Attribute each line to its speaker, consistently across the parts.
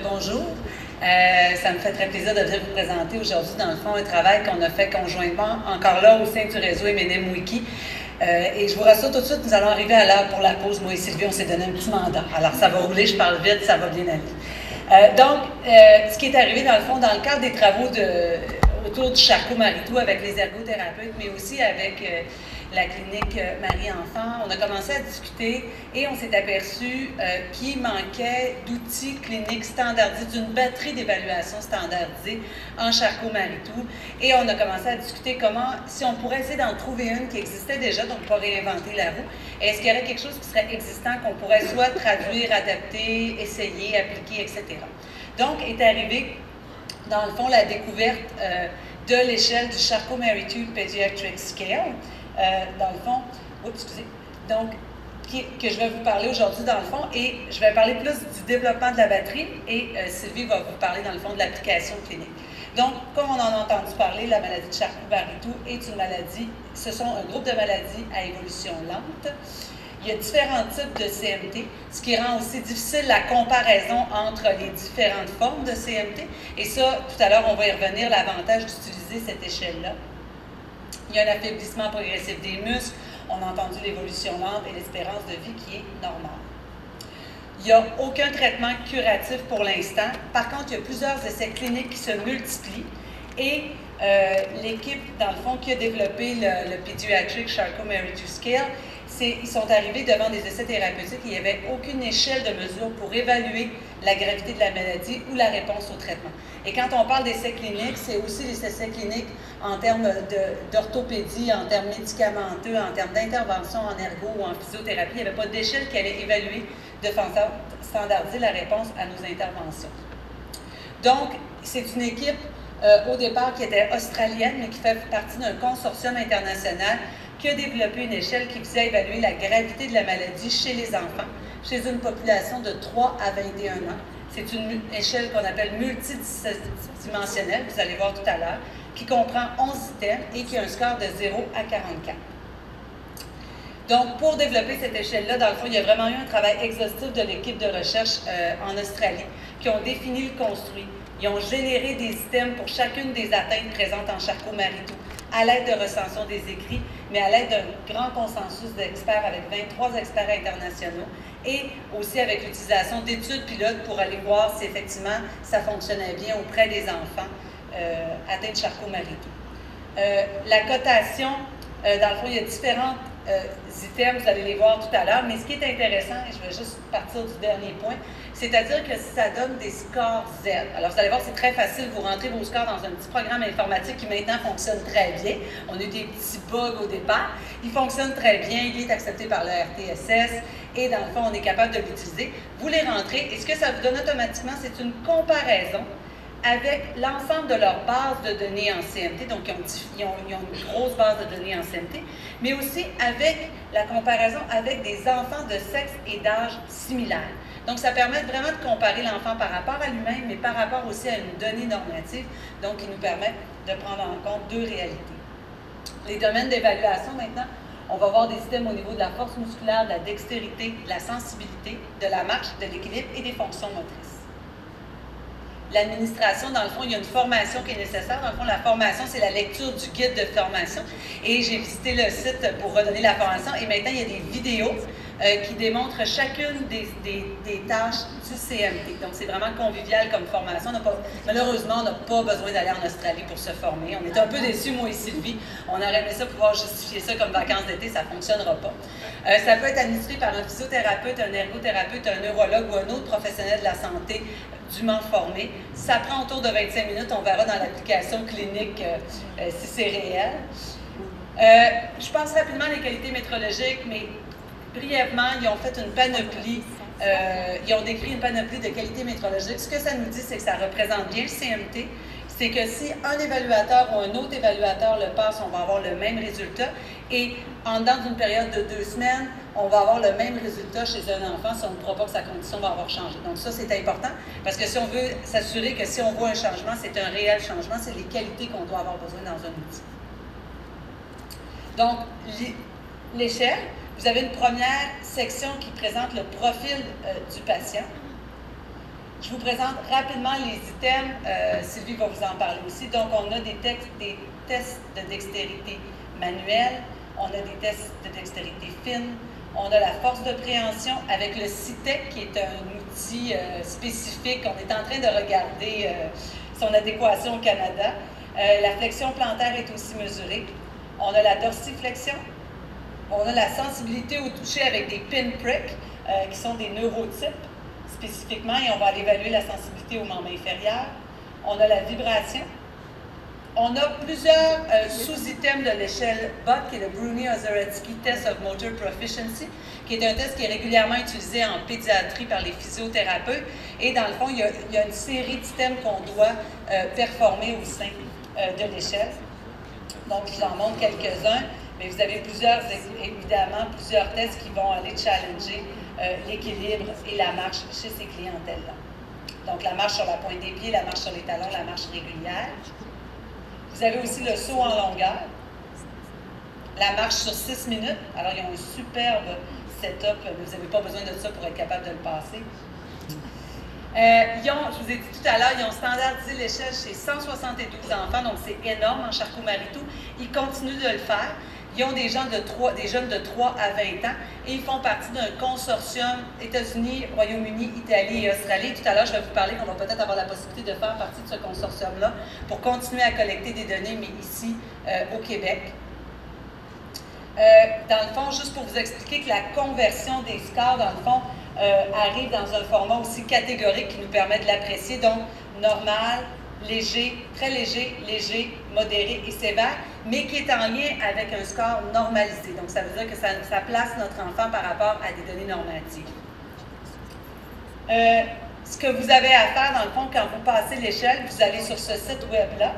Speaker 1: Bonjour. Ça me fait très plaisir de venir vous présenter aujourd'hui, dans le fond, un travail qu'on a fait conjointement, encore là, au sein du réseau M&M Wiki. Et je vous rassure tout de suite, nous allons arriver à l'heure pour la pause. Moi et Sylvie, on s'est donné un petit mandat. Alors, ça va rouler, je parle vite, ça va bien aller. Ce qui est arrivé, dans le fond, dans le cadre des travaux autour du Charcot-Maritou avec les ergothérapeutes, mais aussi avec la clinique Marie-Enfant, on a commencé à discuter et on s'est aperçu qu'il manquait d'outils cliniques standardisés, d'une batterie d'évaluation standardisée en Charcot-Maritou. Et on a commencé à discuter comment, si on pourrait essayer d'en trouver une qui existait déjà, donc pas réinventer la roue, est-ce qu'il y aurait quelque chose qui serait existant qu'on pourrait soit traduire, adapter, essayer, appliquer, etc. Donc, est arrivée, dans le fond, la découverte de l'échelle du Charcot-Maritou Pediatric Scale. Dans le fond, donc, que je vais vous parler aujourd'hui dans le fond, et je vais parler plus du développement de la batterie, et Sylvie va vous parler dans le fond de l'application clinique. Donc, comme on en a entendu parler, la maladie de Charcot-Maritou est une maladie, ce sont un groupe de maladies à évolution lente. Il y a différents types de CMT, ce qui rend aussi difficile la comparaison entre les différentes formes de CMT. Et ça, tout à l'heure, on va y revenir, l'avantage d'utiliser cette échelle-là. Il y a un affaiblissement progressif des muscles, on a entendu l'évolution lente et l'espérance de vie qui est normale. Il n'y a aucun traitement curatif pour l'instant. Par contre, il y a plusieurs essais cliniques qui se multiplient et l'équipe, dans le fond, qui a développé le Pediatric Charcot-Maritou Scale, ils sont arrivés devant des essais thérapeutiques et il n'y avait aucune échelle de mesure pour évaluer la gravité de la maladie ou la réponse au traitement. Et quand on parle d'essais cliniques, c'est aussi les essais cliniques en termes d'orthopédie, en termes médicamenteux, en termes d'intervention en ergo ou en physiothérapie. Il n'y avait pas d'échelle qui allait évaluer de façon standardiser la réponse à nos interventions. Donc, c'est une équipe au départ qui était australienne, mais qui fait partie d'un consortium international qui a développé une échelle qui visait à évaluer la gravité de la maladie chez les enfants, chez une population de 3 à 21 ans. C'est une échelle qu'on appelle multidimensionnelle, vous allez voir tout à l'heure, qui comprend 11 items et qui a un score de 0 à 44. Donc, pour développer cette échelle-là, dans le fond, il y a vraiment eu un travail exhaustif de l'équipe de recherche en Australie, qui ont défini le construit. Ils ont généré des items pour chacune des atteintes présentes en Charcot-Maritou, à l'aide de recensions des écrits, mais à l'aide d'un grand consensus d'experts avec 23 experts internationaux et aussi avec l'utilisation d'études pilotes pour aller voir si effectivement ça fonctionnait bien auprès des enfants atteints de Charcot-Maritou. La cotation, dans le fond, il y a différents items, vous allez les voir tout à l'heure, mais ce qui est intéressant, et je vais juste partir du dernier point, c'est-à-dire que ça donne des scores Z. Alors, vous allez voir, c'est très facile, vous rentrez vos scores dans un petit programme informatique qui maintenant fonctionne très bien. On a eu des petits bugs au départ. Il fonctionne très bien, il est accepté par le RTSS et dans le fond, on est capable de l'utiliser. Vous les rentrez et ce que ça vous donne automatiquement, c'est une comparaison avec l'ensemble de leur base de données en CMT, donc ils ont une grosse base de données en CMT, mais aussi avec la comparaison avec des enfants de sexe et d'âge similaires. Donc, ça permet vraiment de comparer l'enfant par rapport à lui-même, mais par rapport aussi à une donnée normative, donc qui nous permet de prendre en compte deux réalités. Les domaines d'évaluation, maintenant, on va voir des systèmes au niveau de la force musculaire, de la dextérité, de la sensibilité, de la marche, de l'équilibre et des fonctions motrices. L'administration, dans le fond, il y a une formation qui est nécessaire. Dans le fond, la formation, c'est la lecture du guide de formation. Et j'ai visité le site pour redonner la formation. Et maintenant, il y a des vidéos qui démontrent chacune des tâches du CMT. Donc, c'est vraiment convivial comme formation. Malheureusement, on n'a pas besoin d'aller en Australie pour se former. On est un peu déçus, moi et Sylvie. On aurait aimé ça pouvoir justifier ça comme vacances d'été. Ça ne fonctionnera pas. Ça peut être administré par un physiothérapeute, un ergothérapeute, un neurologue ou un autre professionnel de la santé dûment formé. Ça prend autour de 25 minutes. On verra dans l'application clinique si c'est réel. Je passe rapidement les qualités métrologiques, mais brièvement, ils ont fait une panoplie, ils ont décrit une panoplie de qualités métrologiques. Ce que ça nous dit, c'est que ça représente bien le CMT. C'est que si un évaluateur ou un autre évaluateur le passe, on va avoir le même résultat. Et en dedans d'une période de 2 semaines, on va avoir le même résultat chez un enfant si on ne croit pas que sa condition va avoir changé. Donc ça, c'est important parce que si on veut s'assurer que si on voit un changement, c'est un réel changement, c'est les qualités qu'on doit avoir besoin dans un outil. Donc, l'échelle, vous avez une première section qui présente le profil du patient. Je vous présente rapidement les items. Sylvie va vous en parler aussi. Donc, on a des tests de dextérité manuelle, on a des tests de dextérité fine, on a la force de préhension avec le CITEC, qui est un outil spécifique. On est en train de regarder son adéquation au Canada. La flexion plantaire est aussi mesurée. On a la dorsiflexion. On a la sensibilité au toucher avec des pinpricks, qui sont des neurotypes spécifiquement, et on va aller évaluer la sensibilité aux membres inférieurs. On a la vibration. On a plusieurs sous-items de l'échelle BOT, qui est le Bruni-Ozoretsky Test of Motor Proficiency, qui est un test qui est régulièrement utilisé en pédiatrie par les physiothérapeutes. Et dans le fond, il y a une série d'items qu'on doit performer au sein de l'échelle. Donc, je vous en montre quelques-uns, mais vous avez évidemment plusieurs tests qui vont aller challenger l'équilibre et la marche chez ces clientèles-là. Donc, la marche sur la pointe des pieds, la marche sur les talons, la marche régulière. Vous avez aussi le saut en longueur, la marche sur 6 minutes. Alors, ils ont un superbe setup, mais vous n'avez pas besoin de ça pour être capable de le passer. Je vous ai dit tout à l'heure, ils ont standardisé l'échelle chez 172 enfants, donc c'est énorme en Charcot-Maritout. Ils continuent de le faire. Ils ont des jeunes de 3 à 20 ans et ils font partie d'un consortium États-Unis, Royaume-Uni, Italie et Australie. Tout à l'heure, je vais vous parler qu'on va peut-être avoir la possibilité de faire partie de ce consortium-là pour continuer à collecter des données, mais ici, au Québec. Dans le fond, juste pour vous expliquer que la conversion des scores, dans le fond, arrive dans un format aussi catégorique qui nous permet de l'apprécier. Donc, normal, léger, très léger, léger, modéré et sévère, mais qui est en lien avec un score normalisé. Donc, ça veut dire que ça place notre enfant par rapport à des données normatives. Ce que vous avez à faire, dans le fond, quand vous passez l'échelle, vous allez sur ce site web-là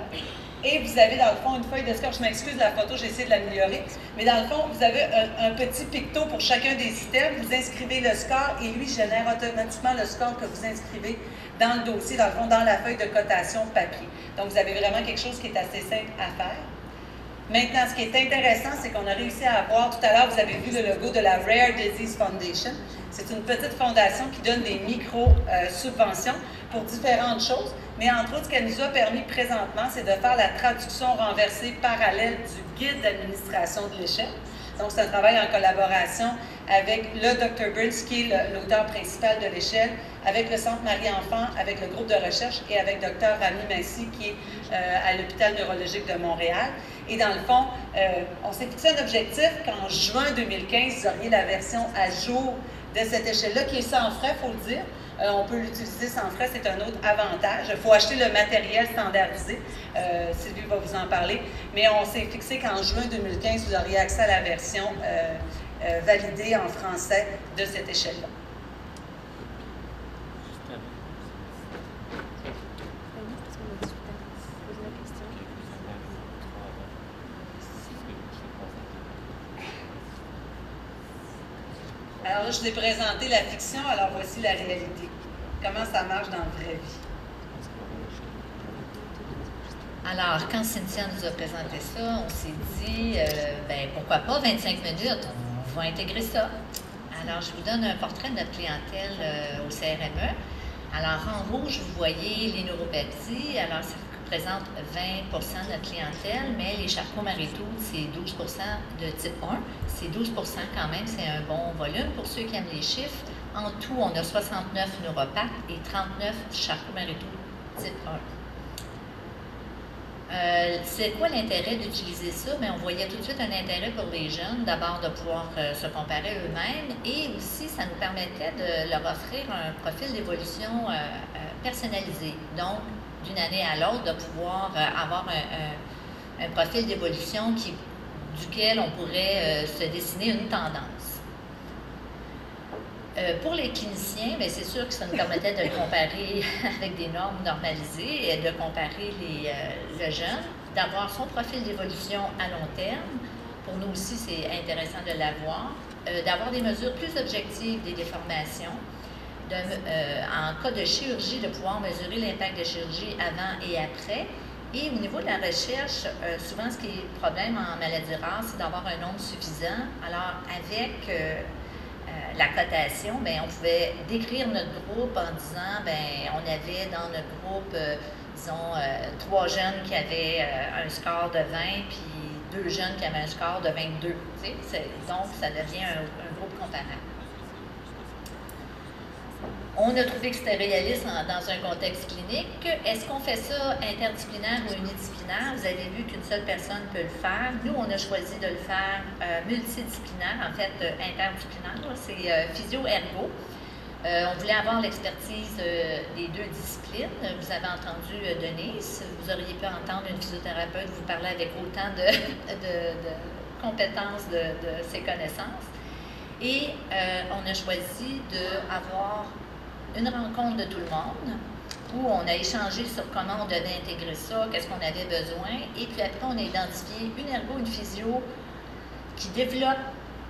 Speaker 1: et vous avez, dans le fond, une feuille de score. Je m'excuse, la photo, j'ai essayé de l'améliorer. Mais dans le fond, vous avez un petit picto pour chacun des items. Vous inscrivez le score et lui génère automatiquement le score que vous inscrivez dans le dossier, dans le fond, dans la feuille de cotation papier. Donc, vous avez vraiment quelque chose qui est assez simple à faire. Maintenant, ce qui est intéressant, c'est qu'on a réussi à avoir, tout à l'heure, vous avez vu le logo de la Rare Disease Foundation. C'est une petite fondation qui donne des micro-subventions pour différentes choses. Mais entre autres, ce qu'elle nous a permis présentement, c'est de faire la traduction renversée parallèle du guide d'administration de l'échelle. Donc, c'est un travail en collaboration avec le Dr. Burns, qui est l'auteur principal de l'échelle, avec le Centre Marie-Enfant, avec le groupe de recherche et avec Dr. Rami Massy, qui est à l'hôpital neurologique de Montréal. Et dans le fond, on s'est fixé un objectif qu'en juin 2015, vous auriez la version à jour de cette échelle-là, qui est sans frais, il faut le dire. On peut l'utiliser sans frais, c'est un autre avantage. Il faut acheter le matériel standardisé. Sylvie va vous en parler. Mais on s'est fixé qu'en juin 2015, vous auriez accès à la version validée en français de cette échelle-là. Alors là, je vous ai présenté la fiction, alors voici la réalité. Comment ça marche dans la vraie vie?
Speaker 2: Alors, quand Cynthia nous a présenté ça, on s'est dit, ben pourquoi pas 25 minutes, on va intégrer ça. Alors, je vous donne un portrait de notre clientèle au CRME. Alors, en rouge, vous voyez les neuropathies. Alors, ça représente 20 de notre clientèle, mais les Charcot-Maritout, c'est 12 de type 1. C'est 12 quand même, c'est un bon volume. Pour ceux qui aiment les chiffres, en tout, on a 69 neuropathes et 39 Charcot-Maritout type 1. C'est quoi l'intérêt d'utiliser ça? Bien, on voyait tout de suite un intérêt pour les jeunes, d'abord de pouvoir se comparer eux-mêmes, et aussi ça nous permettait de leur offrir un profil d'évolution personnalisé. Donc, d'une année à l'autre, de pouvoir avoir un profil d'évolution duquel on pourrait se dessiner une tendance. Pour les cliniciens, c'est sûr que ça nous permettait de le comparer avec des normes normalisées et de comparer le jeune, d'avoir son profil d'évolution à long terme. Pour nous aussi, c'est intéressant de l'avoir. D'avoir des mesures plus objectives des déformations. En cas de chirurgie, de pouvoir mesurer l'impact de chirurgie avant et après. Et au niveau de la recherche, souvent ce qui est le problème en maladie rare, c'est d'avoir un nombre suffisant. Alors, avec la cotation, on pouvait décrire notre groupe en disant, on on avait dans notre groupe, disons, 3 jeunes qui avaient un score de 20, puis 2 jeunes qui avaient un score de 22. Donc, ça devient un groupe comparable. On a trouvé que c'était réaliste dans un contexte clinique. Est-ce qu'on fait ça interdisciplinaire ou unidisciplinaire? Vous avez vu qu'une seule personne peut le faire. Nous, on a choisi de le faire multidisciplinaire, en fait interdisciplinaire. C'est physio-ergo. On voulait avoir l'expertise des 2 disciplines. Vous avez entendu Denise. Vous auriez pu entendre une physiothérapeute vous parler avec autant de compétences de ses connaissances. Et on a choisi d'avoir une rencontre de tout le monde où on a échangé sur comment on devait intégrer ça, qu'est-ce qu'on avait besoin. Et puis après, on a identifié une ergo, une physio qui développe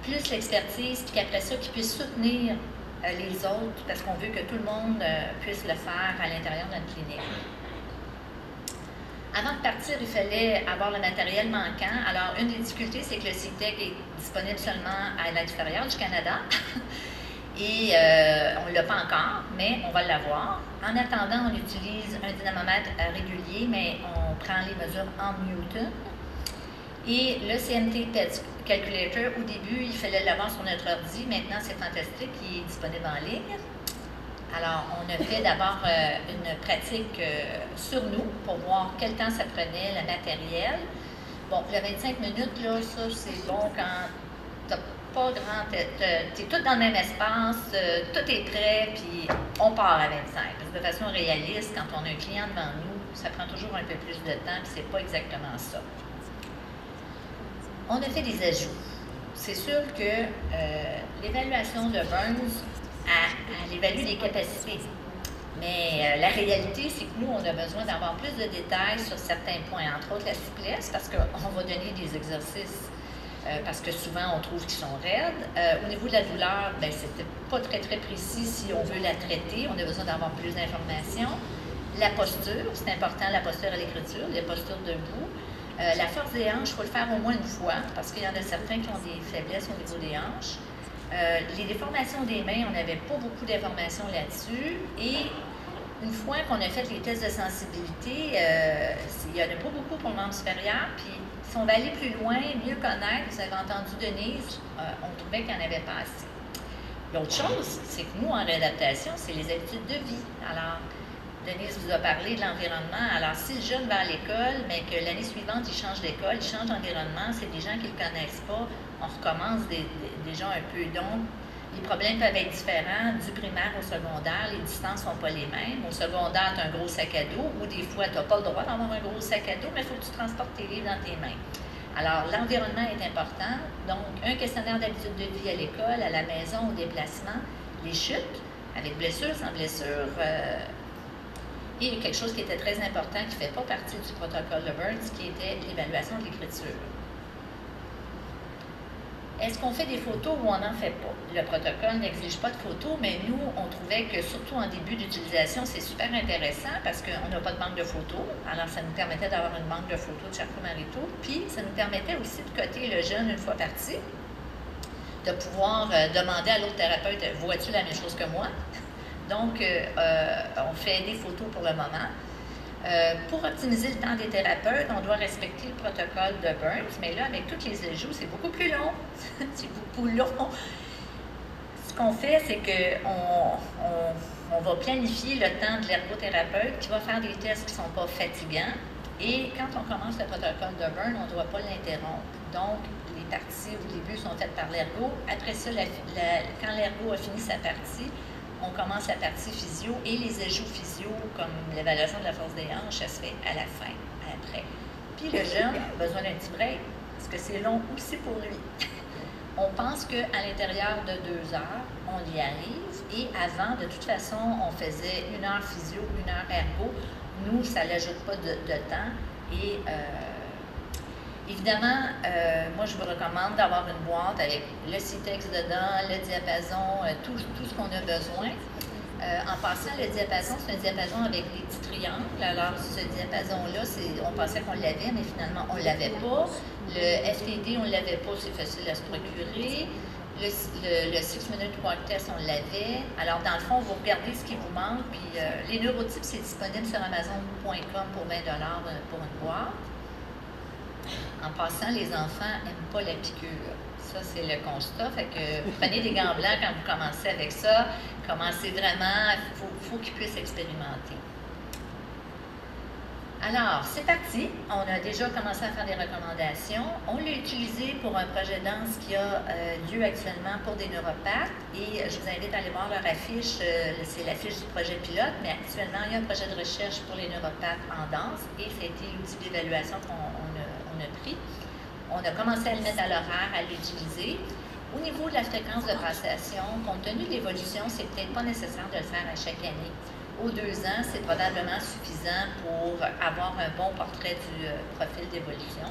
Speaker 2: plus l'expertise, puis qu'après ça, qui puisse soutenir les autres, parce qu'on veut que tout le monde puisse le faire à l'intérieur de notre clinique. Avant de partir, il fallait avoir le matériel manquant. Alors, une des difficultés, c'est que le CITEC est disponible seulement à l'extérieur du Canada. Et on ne l'a pas encore, mais on va l'avoir. En attendant, on utilise un dynamomètre régulier, mais on prend les mesures en Newton. Et le CMT PET Calculator, au début, il fallait l'avoir sur notre ordi. Maintenant, c'est fantastique, il est disponible en ligne. Alors, on a fait d'abord une pratique sur nous pour voir quel temps ça prenait, le matériel. Bon, le 25 minutes, là, ça, c'est bon quand tu n'as pas grand... Tu es tout dans le même espace, tout est prêt, puis on part à 25. Parce que de façon réaliste, quand on a un client devant nous, ça prend toujours un peu plus de temps, puis c'est pas exactement ça. On a fait des ajouts. C'est sûr que l'évaluation de Burns, elle évalue les capacités. Mais la réalité, c'est que nous, on a besoin d'avoir plus de détails sur certains points, entre autres la souplesse, parce qu'on va donner des exercices, parce que souvent, on trouve qu'ils sont raides. Au niveau de la douleur, bien, c'était pas très, très précis si on veut la traiter. On a besoin d'avoir plus d'informations. La posture, c'est important, la posture à l'écriture, la posture debout. La force des hanches, il faut le faire au moins une fois, parce qu'il y en a certains qui ont des faiblesses au niveau des hanches. Les déformations des mains, on n'avait pas beaucoup d'informations là-dessus. Et une fois qu'on a fait les tests de sensibilité, il n'y en a pas beaucoup pour le membre supérieur. Puis, si on va aller plus loin, mieux connaître, vous avez entendu Denise, on trouvait qu'il n'y en avait pas assez. L'autre chose, c'est que nous, en réadaptation, c'est les habitudes de vie. Alors, Denise vous a parlé de l'environnement. Alors, si le jeune va à l'école, mais que l'année suivante, il change d'école, il change d'environnement, c'est des gens qui ne le connaissent pas, on recommence déjà un peu. Donc, les problèmes peuvent être différents du primaire au secondaire. Les distances ne sont pas les mêmes. Au secondaire, tu as un gros sac à dos, ou des fois, tu n'as pas le droit d'avoir un gros sac à dos, mais il faut que tu transportes tes livres dans tes mains. Alors, l'environnement est important. Donc, un questionnaire d'habitude de vie à l'école, à la maison, au déplacement, les chutes, avec blessure, sans blessure, et quelque chose qui était très important, qui ne fait pas partie du protocole de Burns, qui était l'évaluation de l'écriture. Est-ce qu'on fait des photos ou on n'en fait pas? Le protocole n'exige pas de photos, mais nous, on trouvait que, surtout en début d'utilisation, c'est super intéressant parce qu'on n'a pas de banque de photos. Alors, ça nous permettait d'avoir une banque de photos de Charcot Marito. Puis, ça nous permettait aussi de coter le jeune une fois parti, de pouvoir demander à l'autre thérapeute, « Vois-tu la même chose que moi? » Donc, on fait des photos pour le moment. Pour optimiser le temps des thérapeutes, on doit respecter le protocole de Burns, mais là, avec tous les ajouts, c'est beaucoup plus long. C'est beaucoup long. Ce qu'on fait, c'est qu'on va planifier le temps de l'ergothérapeute qui va faire des tests qui ne sont pas fatigants. Et quand on commence le protocole de Burns, on ne doit pas l'interrompre. Donc, les parties au début sont faites par l'ergo. Après ça, quand l'ergo a fini sa partie, on commence la partie physio et les ajouts physio, comme l'évaluation de la force des hanches, ça se fait à la fin, après. Puis le jeune a besoin d'un petit break, parce que c'est long aussi pour lui. On pense qu'à l'intérieur de 2 heures, on y arrive. Et avant, de toute façon, on faisait 1 heure physio, 1 heure ergo. Nous, ça n'ajoute pas de temps. Et évidemment, moi, je vous recommande d'avoir une boîte avec le CITEX dedans, le diapason, tout ce qu'on a besoin. En passant, le diapason, c'est un diapason avec des petits triangles. Alors, ce diapason-là, on pensait qu'on l'avait, mais finalement, on ne l'avait pas. Le FTD, on ne l'avait pas, c'est facile à se procurer. le 6-minute walk test, on l'avait. Alors, dans le fond, vous regardez ce qui vous manque, puis les neurotypes, c'est disponible sur Amazon.com pour 20 pour une boîte. En passant, les enfants n'aiment pas la piqûre. Ça, c'est le constat. Fait que prenez des gants blancs quand vous commencez avec ça. Commencez vraiment, il faut qu'ils puissent expérimenter. Alors, c'est parti. On a déjà commencé à faire des recommandations. On l'a utilisé pour un projet de danse qui a lieu actuellement pour des neuropathes. Et je vous invite à aller voir leur affiche. C'est l'affiche du projet pilote, mais actuellement, il y a un projet de recherche pour les neuropathes en danse et ça a été l'outil d'évaluation qu'on a pris. On a commencé à le mettre à l'horaire, à l'utiliser. Au niveau de la fréquence de passation, compte tenu de l'évolution, c'est peut-être pas nécessaire de le faire à chaque année. Aux 2 ans, c'est probablement suffisant pour avoir un bon portrait du profil d'évolution.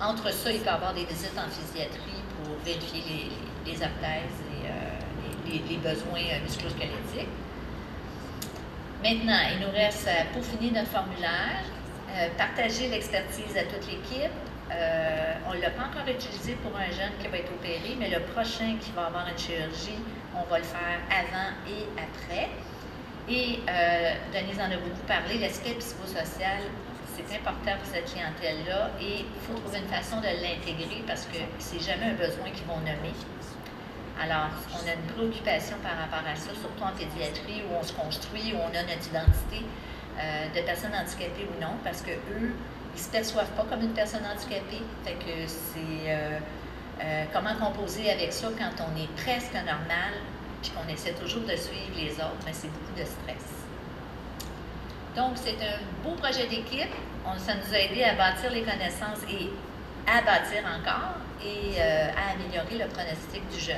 Speaker 2: Entre ça, il peut y avoir des visites en physiatrie pour vérifier les orthèses et les besoins musculo-squelettiques. Maintenant, il nous reste à peaufiner notre formulaire, partager l'expertise à toute l'équipe. On ne l'a pas encore utilisé pour un jeune qui va être opéré, mais le prochain qui va avoir une chirurgie, on va le faire avant et après. Et Denise en a beaucoup parlé, l'aspect psychosocial, c'est important pour cette clientèle-là et il faut trouver une façon de l'intégrer parce que c'est jamais un besoin qu'ils vont nommer. Alors, on a une préoccupation par rapport à ça, surtout en pédiatrie où on se construit, où on a notre identité de personne handicapée ou non, parce qu'eux, ils ne se perçoivent pas comme une personne handicapée. Fait que c'est comment composer avec ça quand on est presque normal, puis qu'on essaie toujours de suivre les autres, mais c'est beaucoup de stress. Donc, c'est un beau projet d'équipe. Ça nous a aidé à bâtir les connaissances et à bâtir encore et à améliorer le pronostic du jeune.